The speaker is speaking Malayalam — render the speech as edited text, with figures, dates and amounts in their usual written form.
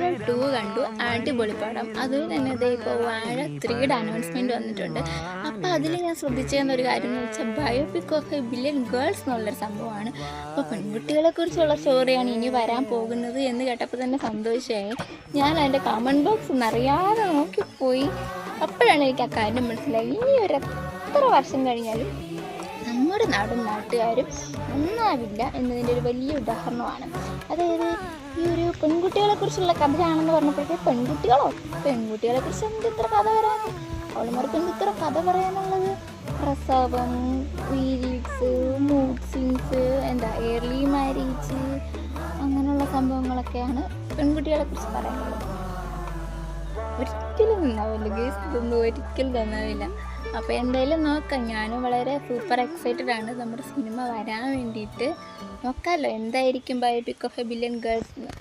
വാഴ 2 കണ്ടു, അടിപൊളി പടം. അതുപോലെ തന്നെ ഇതേ ഇപ്പോൾ വാഴ 3യുടെ അനൗൺസ്മെൻറ്റ് വന്നിട്ടുണ്ട്. അപ്പോൾ അതിൽ ഞാൻ ശ്രദ്ധിച്ചതെന്നൊരു കാര്യം എന്ന് വെച്ചാൽ biopic of A billion girls എന്നുള്ളൊരു സംഭവമാണ്. അപ്പോൾ പെൺകുട്ടികളെക്കുറിച്ചുള്ള സ്റ്റോറിയാണ് ഇനി വരാൻ പോകുന്നത് എന്ന് കേട്ടപ്പോൾ തന്നെ സന്തോഷമായി. ഞാൻ അതിൻ്റെ കമൻറ്റ് ബോക്സ് നിറയാതെ നോക്കിപ്പോയി. അപ്പോഴാണ് എനിക്ക് ആ കാര്യം മനസ്സിലായി. ഇനി ഒരു എത്ര വർഷം കഴിഞ്ഞാലും നമ്മുടെ നാടും നാട്ടുകാരും ഒന്നാവില്ല എന്നതിൻ്റെ ഒരു വലിയ ഉദാഹരണമാണ്. അതായത് ഈ ഒരു പെൺകുട്ടികളെക്കുറിച്ചുള്ള കഥയാണെന്ന് പറഞ്ഞപ്പോഴത്തേക്ക് പെൺകുട്ടികളെക്കുറിച്ച് എന്ത് ഇത്ര കഥ വരാൻ, അവളുമാർക്ക് എന്ത് ഇത്ര കഥ പറയാനുള്ളത്? പ്രസവം, periods, mood swings, early marriage, അങ്ങനെയുള്ള സംഭവങ്ങളൊക്കെയാണ് പെൺകുട്ടികളെക്കുറിച്ച് പറയാനുള്ളത്. ഒരിക്കലും നന്നാവില്ല ഗേസ്, ഇതൊന്നും ഒരിക്കലും നന്നാവില്ല. അപ്പോൾ എന്തായാലും നോക്കാം. ഞാനും വളരെ സൂപ്പർ എക്സൈറ്റഡ് ആണ് നമ്മുടെ സിനിമ വരാൻ വേണ്ടിയിട്ട്. നോക്കാമല്ലോ എന്തായിരിക്കും biopic of A billion girls എന്ന്.